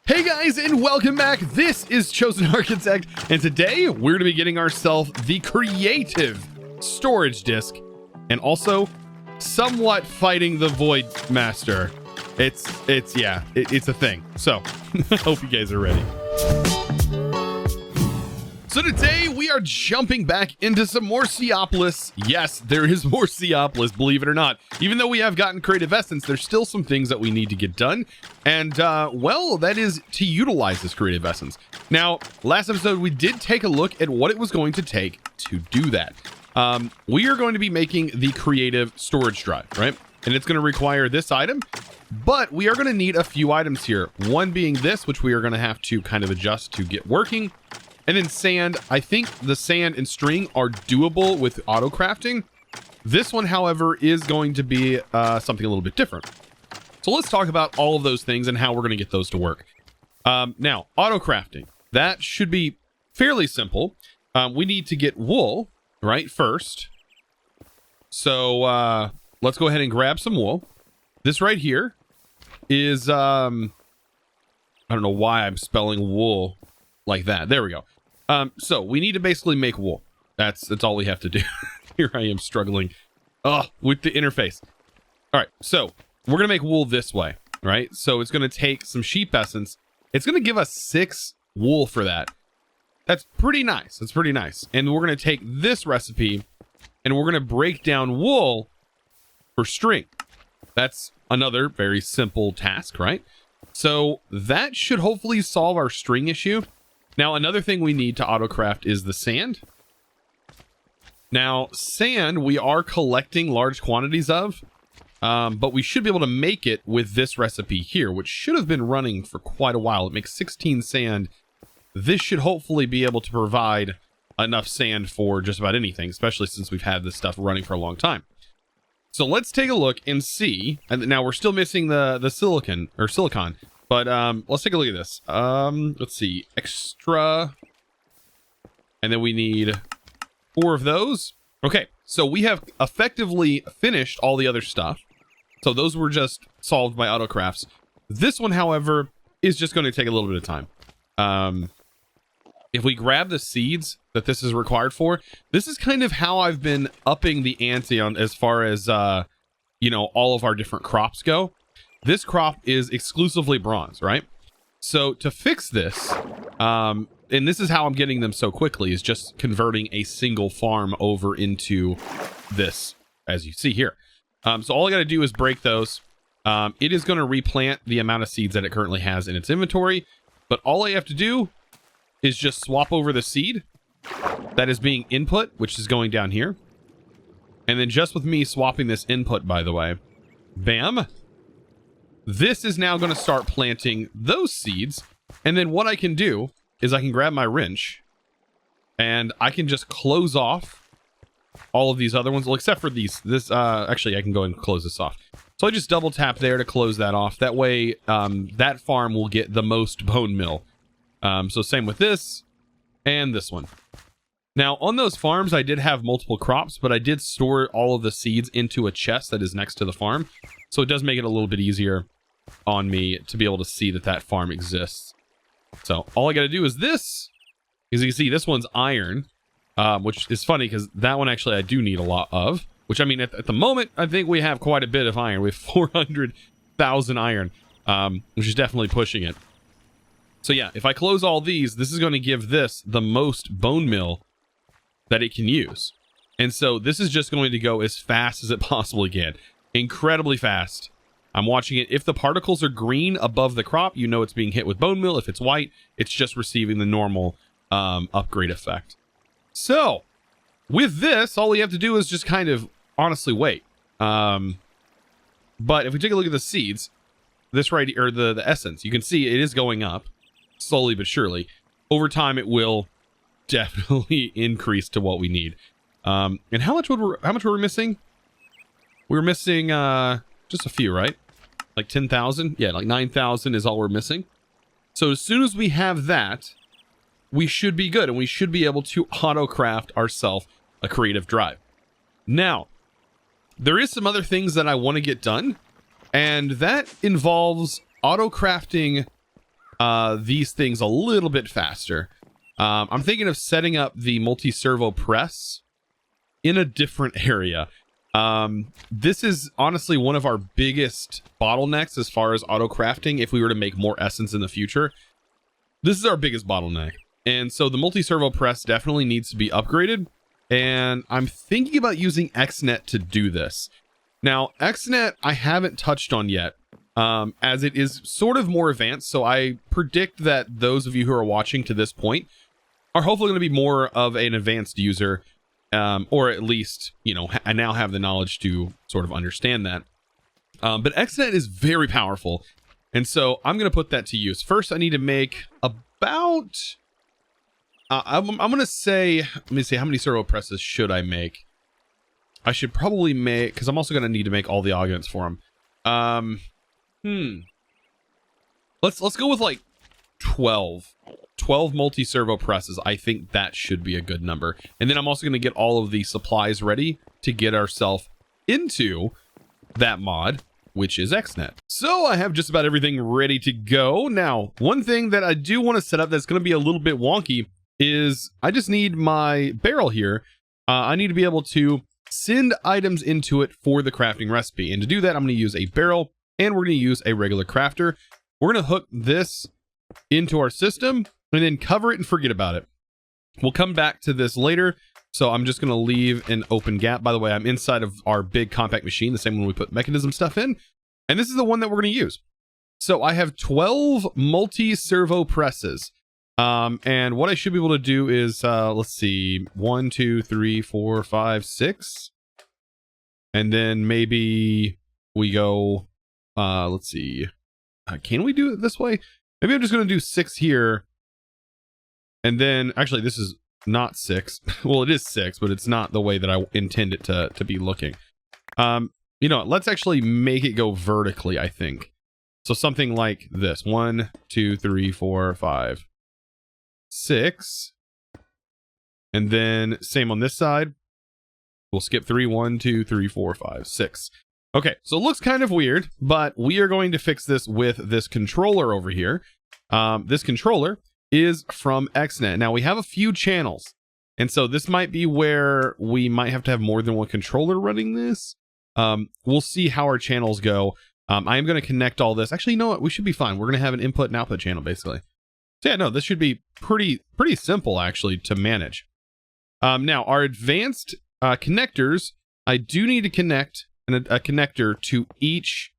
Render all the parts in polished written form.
Hey guys, and welcome back. This is ChosenArchitect, and today we're going to be getting ourselves the creative storage disk, and also somewhat fighting the Void Master. It's a thing. So, hope you guys are ready. So today we are jumping back into some more Seaopolis. Yes, there is more Seaopolis, believe it or not. Even though we have gotten creative essence, there's still some things that we need to get done. And well, that is to utilize this creative essence. Now, last episode, we did take a look at what it was going to take to do that. We are going to be making the creative storage drive, right? And it's going to require this item, but we are going to need a few items here. One being this, which we are going to have to kind of adjust to get working. And then sand. I think the sand and string are doable with auto crafting. This one, however, is going to be something a little bit different. So let's talk about all of those things and how we're going to get those to work. Now, auto crafting. That should be fairly simple. We need to get wool, right, first. So let's go ahead and grab some wool. This right here is, I don't know why I'm spelling wool like that. There we go. So we need to basically make wool. That's all we have to do. Here I am struggling with the interface. All right, so we're gonna make wool this way, right? So it's gonna take some sheep essence. It's gonna give us 6 wool for that. That's pretty nice. That's pretty nice. And we're gonna take this recipe and we're gonna break down wool for string. That's another very simple task, right? So that should hopefully solve our string issue. Now, another thing we need to autocraft is the sand. Now, sand, we are collecting large quantities of, but we should be able to make it with this recipe here, which should have been running for quite a while. It makes 16 sand. This should hopefully be able to provide enough sand for just about anything, especially since we've had this stuff running for a long time. So let's take a look and see. And now we're still missing the silicon. But let's take a look at this. Let's see, extra, and then we need 4 of those. Okay, so we have effectively finished all the other stuff. So those were just solved by autocrafts. This one, however, is just going to take a little bit of time. If we grab the seeds that this is required for, this is kind of how I've been upping the ante on as far as all of our different crops go. This crop is exclusively bronze, right? So to fix this, and this is how I'm getting them so quickly, is just converting a single farm over into this, as you see here. So all I got to do is break those. It is going to replant the amount of seeds that it currently has in its inventory, but all I have to do is just swap over the seed that is being input, which is going down here. And then just with me swapping this input, by the way, bam. This is now going to start planting those seeds. And then what I can do is I can grab my wrench and I can just close off all of these other ones. Well, except for these. Actually, I can go and close this off. So I just double tap there to close that off. That way, that farm will get the most bone meal. So same with this and this one. Now, on those farms, I did have multiple crops, but I did store all of the seeds into a chest that is next to the farm. So it does make it a little bit easier on me to be able to see that farm exists. So all I got to do is this. As you can see, this one's iron, which is funny because that one actually I do need a lot of, which I mean, at the moment, I think we have quite a bit of iron. We have 400,000 iron, which is definitely pushing it. So yeah, if I close all these, this is going to give this the most bone meal that it can use. And so this is just going to go as fast as it possibly can. Incredibly fast. I'm watching it. If the particles are green above the crop, you know it's being hit with bone meal. If it's white, it's just receiving the normal upgrade effect. So with this, all we have to do is just kind of honestly wait. But if we take a look at the seeds, this right, or the essence, you can see it is going up slowly but surely. Over time, it will definitely increase to what we need. And how much were we missing? We were missing just a few, right? Like 10,000? Yeah, like 9,000 is all we're missing. So as soon as we have that, we should be good, and we should be able to auto-craft ourselves a creative drive. Now, there is some other things that I want to get done, and that involves auto-crafting these things a little bit faster. I'm thinking of setting up the multi-servo press in a different area. This is honestly one of our biggest bottlenecks as far as auto crafting. If we were to make more essence in the future, this is our biggest bottleneck. And so the multi-servo press definitely needs to be upgraded. And I'm thinking about using XNet to do this. Now, XNet I haven't touched on yet, as it is sort of more advanced. So I predict that those of you who are watching to this point are hopefully going to be more of an advanced user, or at least, you know, I now have the knowledge to sort of understand that. But XNet is very powerful. And so I'm going to put that to use. First, I need to make about, I'm going to say, let me see, how many servo presses should I make? I should probably make, because I'm also going to need to make all the augments for them. Let's go with like 12 multi-servo presses. I think that should be a good number. And then I'm also going to get all of the supplies ready to get ourselves into that mod, which is XNet. So I have just about everything ready to go. Now, one thing that I do want to set up that's going to be a little bit wonky is I just need my barrel here. I need to be able to send items into it for the crafting recipe. And to do that, I'm going to use a barrel and we're going to use a regular crafter. We're going to hook this into our system and then cover it and forget about it. We'll come back to this later. So I'm just going to leave an open gap. By the way, I'm inside of our big compact machine, the same one we put mechanism stuff in. And this is the one that we're going to use. So I have 12 multi-servo presses. And what I should be able to do is, let's see, 1, 2, 3, 4, 5, 6. And then maybe we go, let's see, can we do it this way? Maybe I'm just going to do 6 here. And then, actually, this is not 6. Well, it is 6, but it's not the way that I intend it to be looking. You know, let's actually make it go vertically, I think. So something like this. 1, 2, 3, 4, 5, 6. And then same on this side. We'll skip 3, 1, 2, 3, 4, 5, 6. Okay, so it looks kind of weird, but we are going to fix this with this controller over here. This controller is from XNet. Now we have a few channels, and so this might be where we might have to have more than one controller running this. We'll see how our channels go. I am going to connect all this. Actually, you know what? We should be fine. We're going to have an input and output channel, basically. So yeah, no, this should be pretty simple, actually, to manage. Now, our advanced connectors, I do need to connect a connector to each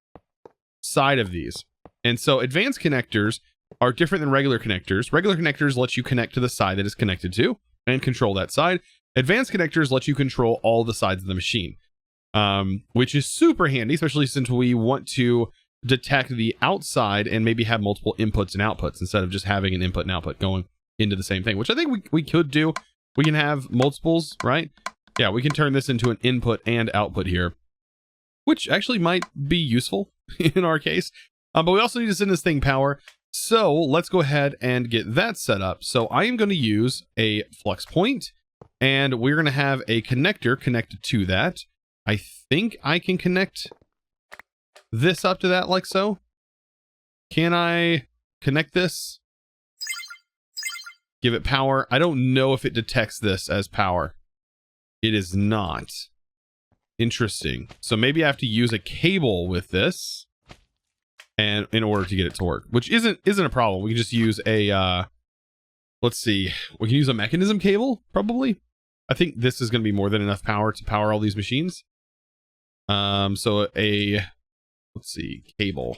side of these. And so advanced connectors are different than regular connectors. Regular connectors let you connect to the side that it's connected to and control that side. Advanced connectors let you control all the sides of the machine, which is super handy, especially since we want to detect the outside and maybe have multiple inputs and outputs instead of just having an input and output going into the same thing, which I think we could do. We can have multiples, right? Yeah, we can turn this into an input and output here, which actually might be useful in our case. But we also need to send this thing power. So let's go ahead and get that set up. So I am going to use a flux point, and we're going to have a connector connected to that. I think I can connect this up to that like so. Can I connect this? Give it power. I don't know if it detects this as power. It is not. Interesting. So maybe I have to use a cable with this and in order to get it to work, which isn't a problem. We can just use a let's see, we can use a mechanism cable probably. I think this is going to be more than enough power to power all these machines. So let's see, cable,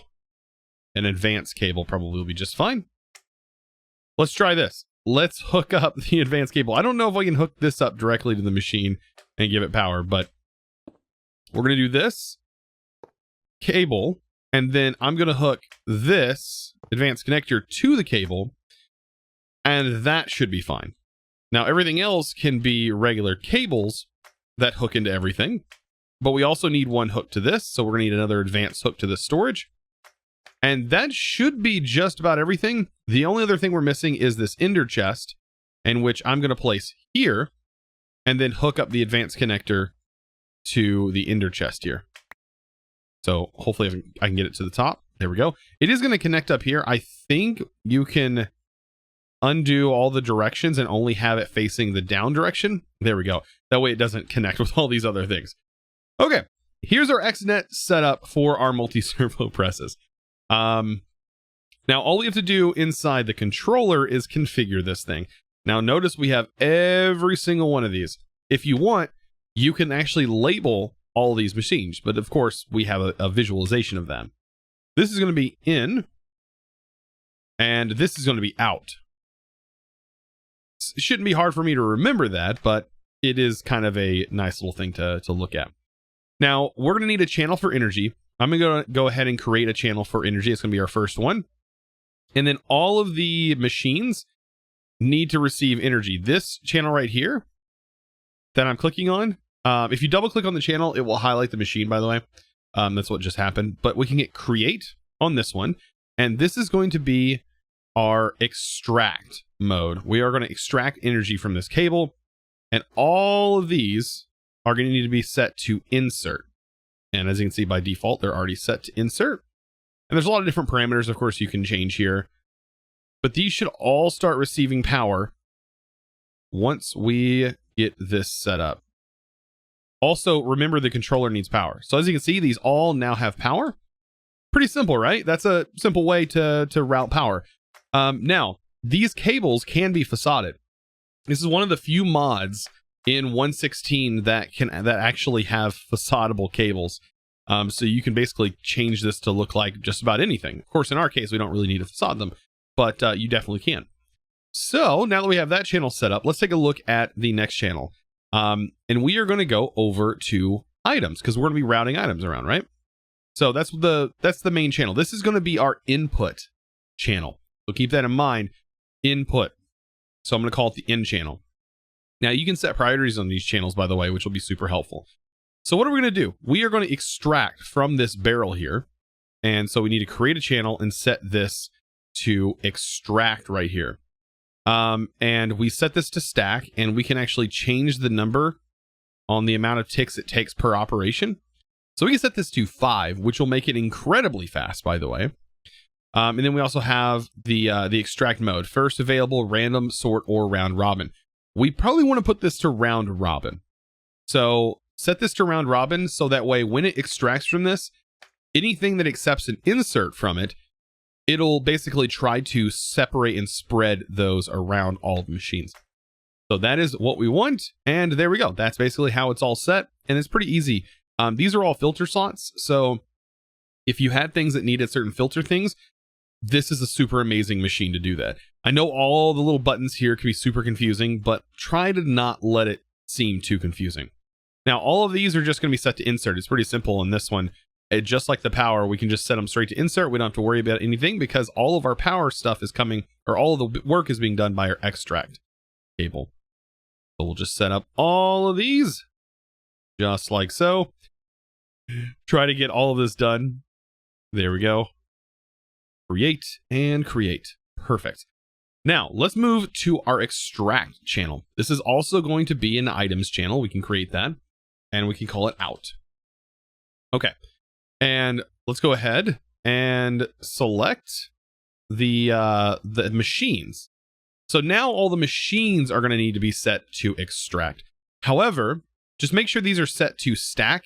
an advanced cable probably will be just fine. Let's try this. Let's hook up the advanced cable. I don't know if I can hook this up directly to the machine and give it power, but we're going to do this cable, and then I'm going to hook this advanced connector to the cable, and that should be fine. Now, everything else can be regular cables that hook into everything, but we also need one hook to this, so we're going to need another advanced hook to the storage. And that should be just about everything. The only other thing we're missing is this ender chest, in which I'm going to place here, and then hook up the advanced connector to the ender chest here. So hopefully I can get it to the top. There we go. It is going to connect up here. I think you can undo all the directions and only have it facing the down direction. There we go. That way it doesn't connect with all these other things. Okay, here's our XNet setup for our multi-servo presses. Now all we have to do inside the controller is configure this thing. Now notice we have every single one of these. If you want, you can actually label all these machines, but of course we have a visualization of them. This is going to be in, and this is going to be out. It shouldn't be hard for me to remember that, but it is kind of a nice little thing to look at. Now, we're going to need a channel for energy. I'm going to go ahead and create a channel for energy. It's going to be our first one. And then all of the machines need to receive energy. This channel right here that I'm clicking on, if you double click on the channel, it will highlight the machine, by the way. That's what just happened. But we can hit create on this one. And this is going to be our extract mode. We are going to extract energy from this cable. And all of these are going to need to be set to insert. And as you can see by default, they're already set to insert. And there's a lot of different parameters, of course, you can change here. But these should all start receiving power once we get this set up. Also, remember the controller needs power. So as you can see, these all now have power. Pretty simple, right? That's a simple way to route power. Now, these cables can be facaded. This is one of the few mods in 1.16 that actually have facadable cables. So you can basically change this to look like just about anything. Of course, in our case, we don't really need to facade them, but you definitely can. So now that we have that channel set up, let's take a look at the next channel. And we are going to go over to items because we're going to be routing items around, right? So that's the main channel. This is going to be our input channel. So keep that in mind, input. So I'm going to call it the in channel. Now you can set priorities on these channels, by the way, which will be super helpful. So what are we going to do? We are going to extract from this barrel here. And so we need to create a channel and set this to extract right here. And we set this to stack, and we can actually change the number on the amount of ticks it takes per operation. So we can set this to 5, which will make it incredibly fast, by the way. And then we also have the extract mode: first available, random, sort, or round robin. We probably want to put this to round robin. So set this to round robin, so that way when it extracts from this, anything that accepts an insert from it, it'll basically try to separate and spread those around all the machines. So that is what we want. And there we go. That's basically how it's all set. And it's pretty easy. These are all filter slots. So if you had things that needed certain filter things, this is a super amazing machine to do that. I know all the little buttons here can be super confusing, but try to not let it seem too confusing. Now, all of these are just going to be set to insert. It's pretty simple in this one. Just like the power, we can just set them straight to insert. We don't have to worry about anything because all of our power stuff is coming, or all of the work is being done by our extract cable. So we'll just set up all of these just like so. Try to get all of this done. There we go. Create and create. Perfect. Now let's move to our extract channel. This is also going to be an items channel. We can create that and we can call it out. Okay. And let's go ahead and select the machines. So now all the machines are going to need to be set to extract. However, just make sure these are set to stack,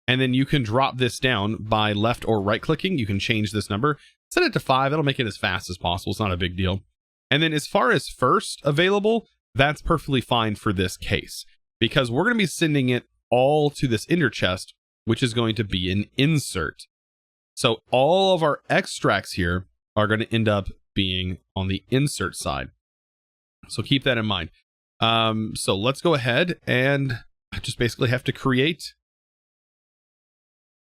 and then you can drop this down by left or right clicking. You can change this number, set it to 5. That'll make it as fast as possible. It's not a big deal. And then as far as first available, that's perfectly fine for this case because we're going to be sending it all to this inner chest, which is going to be an insert. So all of our extracts here are going to end up being on the insert side. So keep that in mind. So let's go ahead and just basically have to create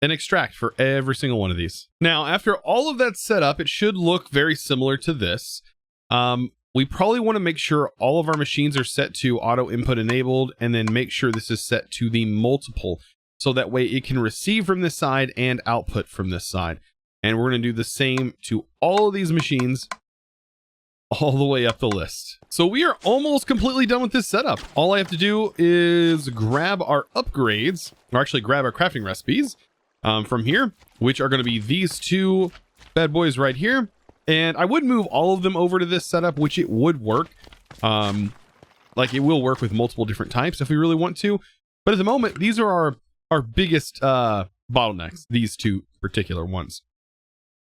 an extract for every single one of these. Now, after all of that's set up, it should look very similar to this. We probably want to make sure all of our machines are set to auto input enabled, and then make sure this is set to the multiple. So that way it can receive from this side and output from this side. And we're going to do the same to all of these machines all the way up the list. So we are almost completely done with this setup. All I have to do is grab our upgrades, or actually grab our crafting recipes from here, which are going to be these two bad boys right here. And I would move all of them over to this setup, which it would work. Like it will work with multiple different types if we really want to. But at the moment, these are our biggest bottlenecks, these two particular ones.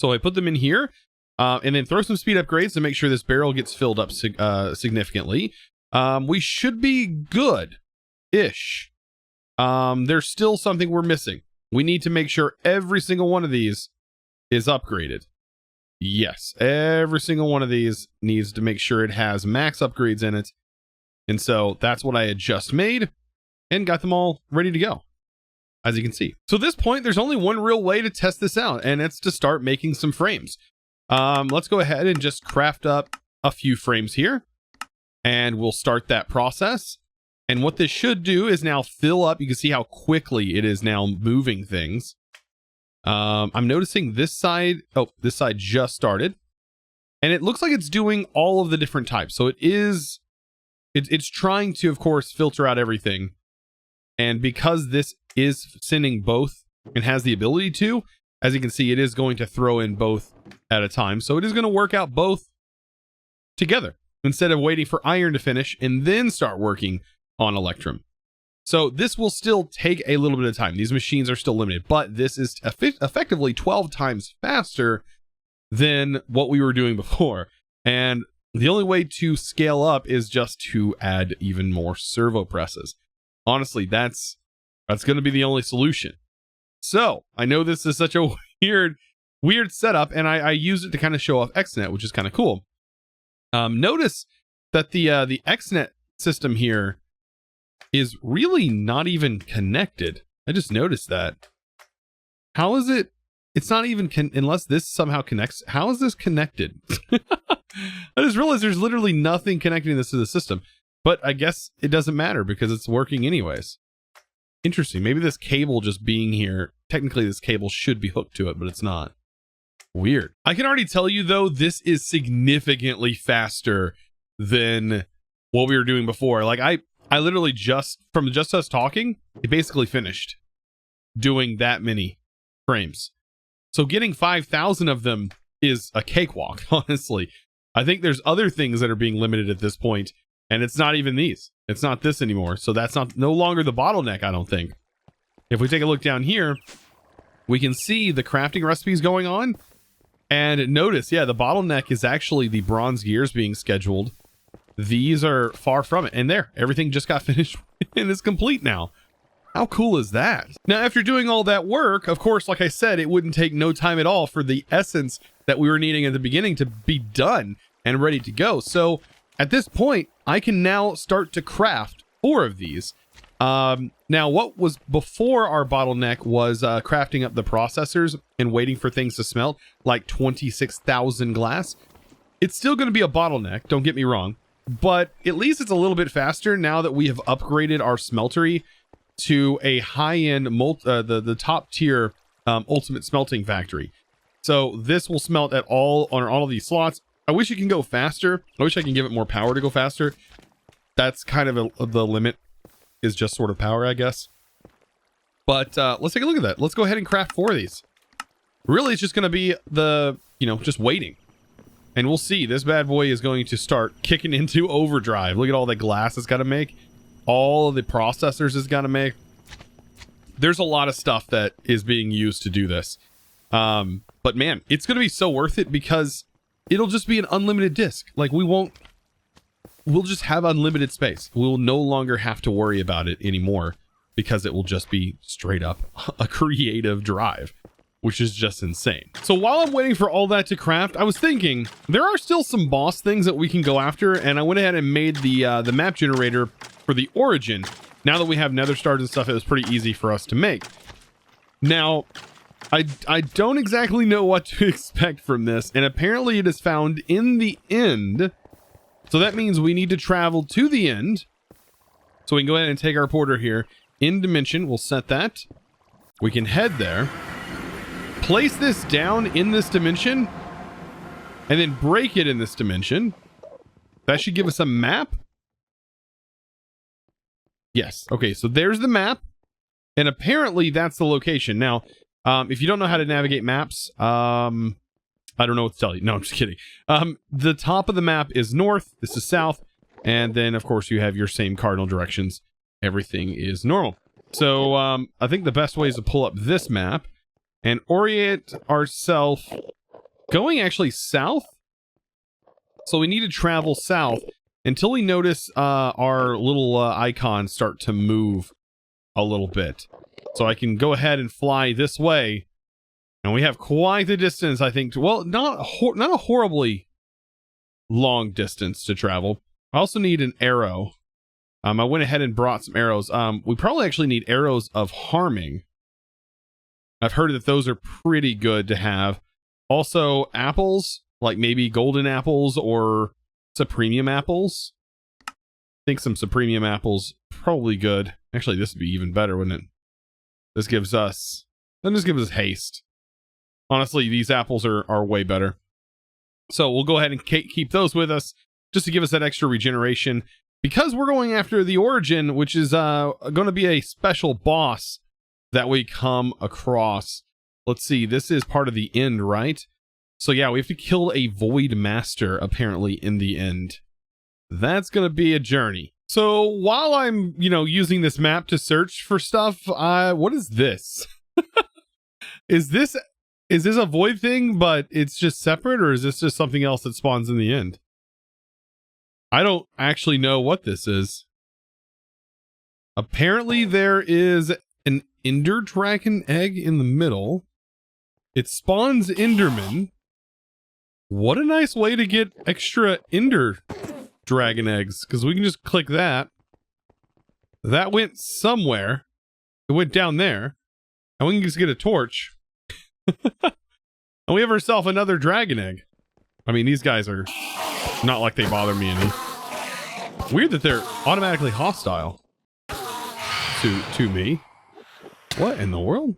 So I put them in here and then throw some speed upgrades to make sure this barrel gets filled up significantly. We should be good-ish. There's still something we're missing. We need to make sure every single one of these is upgraded. Yes, every single one of these needs to make sure it has max upgrades in it. And so that's what I had just made and got them all ready to go, as you can see. So at this point, there's only one real way to test this out, and it's to start making some frames. Let's go ahead and just craft up a few frames here, and we'll start that process. And what this should do is now fill up. You can see how quickly it is now moving things. I'm noticing this side, this side just started, and it looks like it's doing all of the different types. So it's trying to, of course, filter out everything. And because this is sending both and has the ability to, as you can see, it is going to throw in both at a time. So it is going to work out both together instead of waiting for iron to finish and then start working on electrum. So this will still take a little bit of time. These machines are still limited, but this is effectively 12 times faster than what we were doing before. And the only way to scale up is just to add even more servo presses. Honestly, that's going to be the only solution. So I know this is such a weird setup, and I use it to kind of show off XNet, which is kind of cool. Notice that the XNet system here is really not even connected. I just noticed that. How is it? It's not even unless this somehow connects. How is this connected? I just realized there's literally nothing connecting this to the system. But I guess it doesn't matter because it's working anyways. Interesting. Maybe this cable just being here, technically this cable should be hooked to it, but it's not. Weird. I can already tell you though, this is significantly faster than what we were doing before. Like I literally from just us talking, it basically finished doing that many frames. So getting 5,000 of them is a cakewalk, honestly. I think there's other things that are being limited at this point, and it's not even these. It's not this anymore. So that's no longer the bottleneck, I don't think. If we take a look down here, we can see the crafting recipes going on. And notice, yeah, the bottleneck is actually the bronze gears being scheduled. These are far from it. And there, everything just got finished and is complete now. How cool is that? Now, after doing all that work, of course, like I said, it wouldn't take no time at all for the essence that we were needing at the beginning to be done and ready to go. So at this point, I can now start to craft 4 of these. Now, what was before our bottleneck was crafting up the processors and waiting for things to smelt, like 26,000 glass. It's still going to be a bottleneck, don't get me wrong, but at least it's a little bit faster now that we have upgraded our smeltery to a high-end, the top tier ultimate smelting factory. So this will smelt at on all of these slots. I wish it can go faster. I wish I can give it more power to go faster. That's kind of the limit, is just sort of power, I guess. But let's take a look at that. Let's go ahead and craft 4 of these. Really, it's just going to be just waiting. And we'll see. This bad boy is going to start kicking into overdrive. Look at all the glass it's got to make. All of the processors it's got to make. There's a lot of stuff that is being used to do this. But man, it's going to be so worth it because it'll just be an unlimited disk. Like we'll just have unlimited space. We'll no longer have to worry about it anymore because it will just be straight up a creative drive, which is just insane. So while I'm waiting for all that to craft, I was thinking there are still some boss things that we can go after, and I went ahead and made the map generator for the origin. Now that we have nether stars and stuff, it was pretty easy for us to make. Now, I don't exactly know what to expect from this, and apparently it is found in the end. So that means we need to travel to the end. So we can go ahead and take our porter here. In dimension, we'll set that. We can head there. Place this down in this dimension. And then break it in this dimension. That should give us a map. Yes. Okay, so there's the map. And apparently that's the location. Now, if you don't know how to navigate maps, I don't know what to tell you. No, I'm just kidding. The top of the map is north. This is south. And then, of course, you have your same cardinal directions. Everything is normal. So I think the best way is to pull up this map and orient ourselves going actually south. So we need to travel south until we notice our little icons start to move a little bit. So I can go ahead and fly this way. And we have quite the distance, I think. Well, not a horribly long distance to travel. I also need an arrow. I went ahead and brought some arrows. We probably actually need arrows of harming. I've heard that those are pretty good to have. Also, apples, like maybe golden apples or supremium apples. I think some supremium apples probably good. Actually, this would be even better, wouldn't it? This gives us haste. Honestly, these apples are way better. So we'll go ahead and keep those with us just to give us that extra regeneration. Because we're going after the origin, which is going to be a special boss that we come across. Let's see, this is part of the end, right? So yeah, we have to kill a Void Master, apparently, in the end. That's going to be a journey. So while I'm, using this map to search for stuff, what is this? Is this a void thing, but it's just separate, or is this just something else that spawns in the end? I don't actually know what this is. Apparently there is an Ender Dragon egg in the middle. It spawns Enderman. What a nice way to get extra Ender Dragon eggs, because we can just click that. That went somewhere. It went down there. And we can just get a torch. And we have ourselves another dragon egg. I mean, these guys are not like they bother me any. Weird that they're automatically hostile to me. What in the world?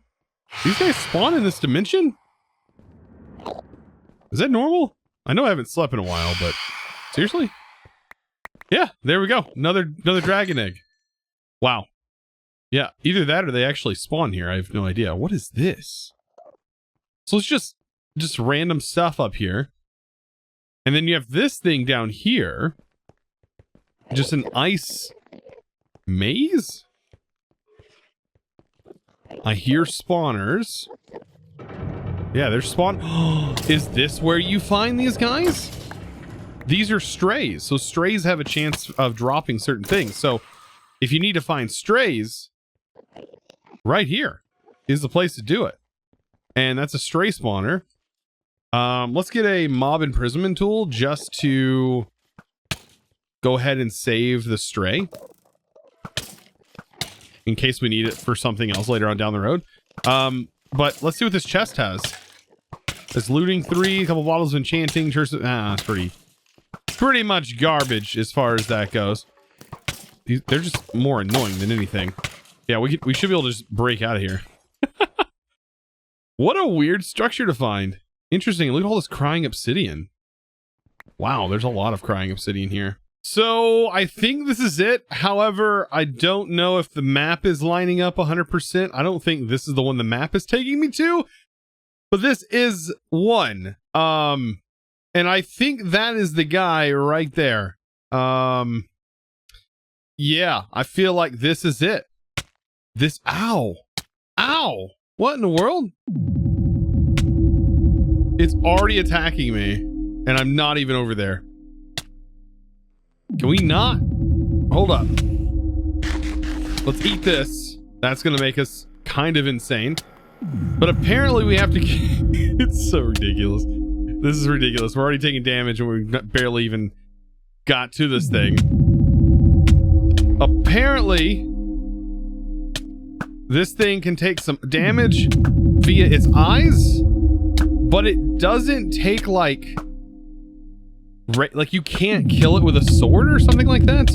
These guys spawn in this dimension? Is that normal? I know I haven't slept in a while, but seriously? Yeah, there we go. Another dragon egg. Wow. Yeah, either that or they actually spawn here. I have no idea. What is this? So it's just random stuff up here. And then you have this thing down here. Just an ice maze? I hear spawners. Yeah, there's spawn. Is this where you find these guys? These are strays. So strays have a chance of dropping certain things. So if you need to find strays, right here is the place to do it. And that's a stray spawner. Let's get a mob imprisonment tool just to go ahead and save the stray in case we need it for something else later on down the road. But let's see what this chest has. It's looting 3, a couple bottles of enchanting. It's pretty much garbage as far as that goes. They're just more annoying than anything. Yeah, we should be able to just break out of here. What a weird structure to find. Interesting. Look at all this crying obsidian. Wow, there's a lot of crying obsidian here. So I think this is it. However, I don't know if the map is lining up 100%. I don't think this is the one the map is taking me to. But this is one. And I think that is the guy right there. Yeah, I feel like this is it. Ow. What in the world? It's already attacking me, and I'm not even over there. Can we not? Hold up. Let's eat this. That's going to make us kind of insane. But apparently we have to... It's so ridiculous. This is ridiculous. We're already taking damage, and we barely even got to this thing. Apparently, this thing can take some damage via its eyes, but it doesn't take like you can't kill it with a sword or something like that.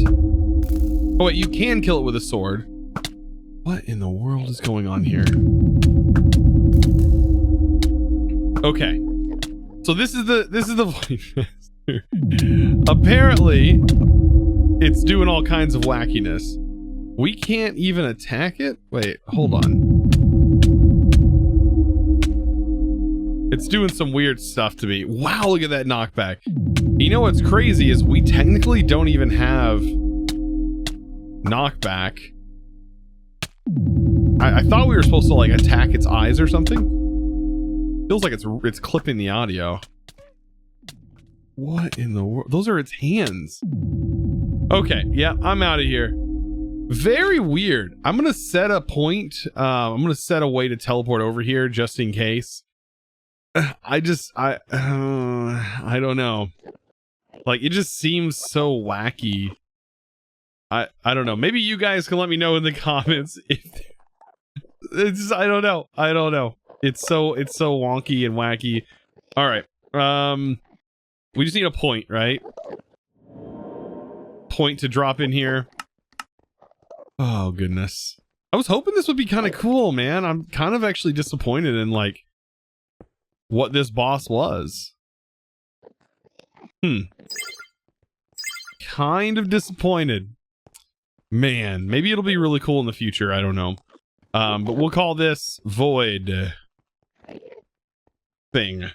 Oh wait, you can kill it with a sword. What in the world is going on here? Okay, so this is the voice master. Apparently, it's doing all kinds of wackiness. We can't even attack it? Wait, hold on. It's doing some weird stuff to me. Wow, look at that knockback. You know what's crazy is we technically don't even have knockback. I thought we were supposed to like attack its eyes or something. Feels like it's clipping the audio. What in the world? Those are its hands. Okay, yeah, I'm out of here. Very weird. I'm gonna set a point. I'm gonna set a way to teleport over here just in case. I don't know. Like, it just seems so wacky. I don't know. Maybe you guys can let me know in the comments if it's, I don't know. It's so wonky and wacky. All right. We just need a point, right? Point to drop in here. Oh goodness. I was hoping this would be kind of cool, man. I'm kind of actually disappointed in like what this boss was. Kind of disappointed. Man, maybe it'll be really cool in the future. I don't know. But we'll call this Void thing.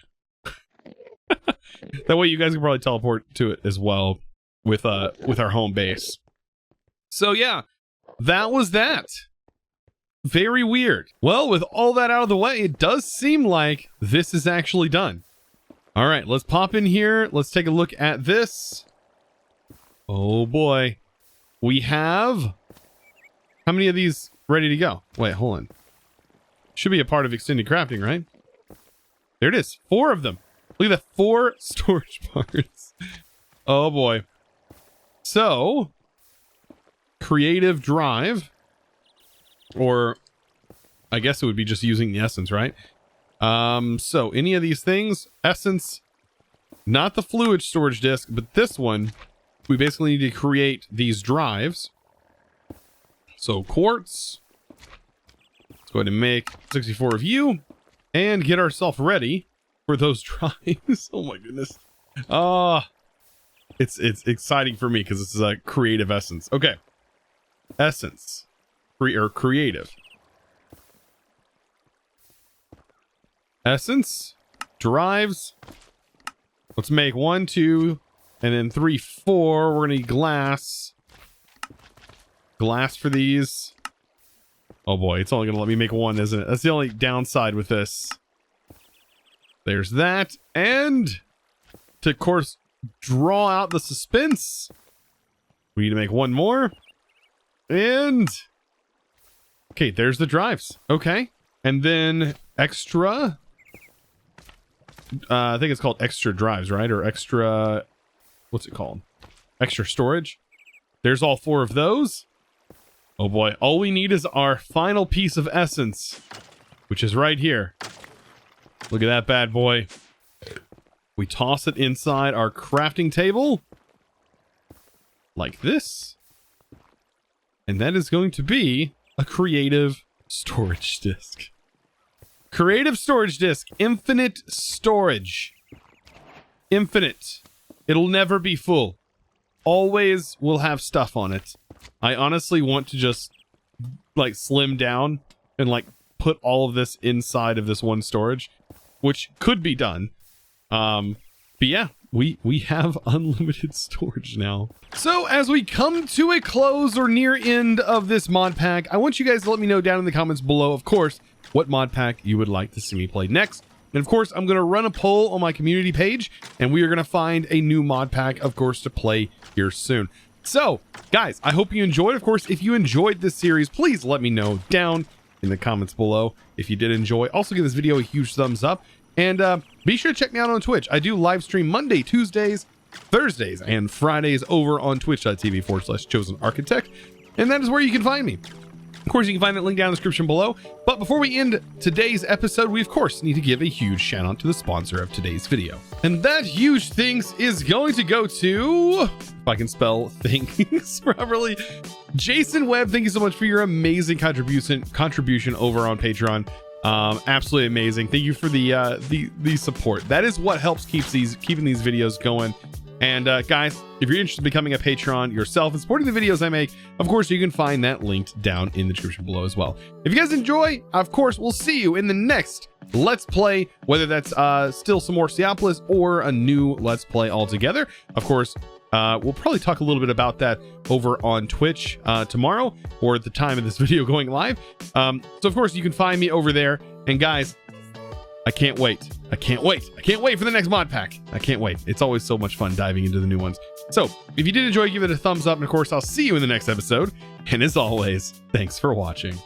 That way you guys can probably teleport to it as well with our home base. So yeah, that was that. Very weird. Well, with all that out of the way, it does seem like this is actually done. All right, let's pop in here. Let's take a look at this. Oh boy. We have... How many of these ready to go? Wait, hold on. Should be a part of extended crafting, right? There it is. 4 of them. Look at that. 4 storage parts. Oh boy. So, creative drive. Or, I guess it would be just using the essence, right? So any of these things, essence, not the fluid storage disk, but this one, we basically need to create these drives. So quartz, let's go ahead and make 64 of you and get ourselves ready for those drives. Oh my goodness. It's exciting for me because this is a creative essence. Okay. Essence, creative. Essence, drives. Let's make 1, 2, and then 3, 4. We're gonna need glass. Glass for these. Oh boy, it's only gonna let me make 1, isn't it? That's the only downside with this. There's that. And to, of course, draw out the suspense, we need to make 1 more. And okay, there's the drives. Okay. And then extra. I think it's called extra drives, right? Or extra, what's it called? Extra storage. There's all 4 of those. Oh boy, all we need is our final piece of essence, which is right here. Look at that bad boy. We toss it inside our crafting table. Like this. And that is going to be a creative storage disk. Creative storage disk. Infinite storage. Infinite. It'll never be full. Always will have stuff on it. I honestly want to just like slim down and like put all of this inside of this one storage, which could be done. But yeah, we have unlimited storage now. So as we come to a close or near end of this mod pack, I want you guys to let me know down in the comments below, of course, what mod pack you would like to see me play next. And of course, I'm going to run a poll on my community page, and we are going to find a new mod pack, of course, to play here soon. So, guys, I hope you enjoyed. Of course, if you enjoyed this series, please let me know down in the comments below if you did enjoy. Also, give this video a huge thumbs up. And be sure to check me out on Twitch. I do live stream Monday, Tuesdays, Thursdays, and Fridays over on twitch.tv/ChosenArchitect. And that is where you can find me. Of course, you can find that link down in the description below. But before we end today's episode, we of course need to give a huge shout out to the sponsor of today's video. And that huge thanks is going to go to, if I can spell things properly, Jason Webb. Thank you so much for your amazing contribution over on Patreon. Absolutely amazing. Thank you for the support. That is what helps keeping these videos going. And guys, if you're interested in becoming a patron yourself and supporting the videos I make, of course, you can find that linked down in the description below as well. If you guys enjoy, of course, we'll see you in the next Let's Play, whether that's still some more Seaopolis or a new Let's Play altogether. Of course, we'll probably talk a little bit about that over on Twitch tomorrow, or at the time of this video going live. So of course you can find me over there. And guys, I can't wait. I can't wait for the next mod pack. I can't wait. It's always so much fun diving into the new ones. So if you did enjoy, give it a thumbs up. And of course, I'll see you in the next episode. And as always, thanks for watching.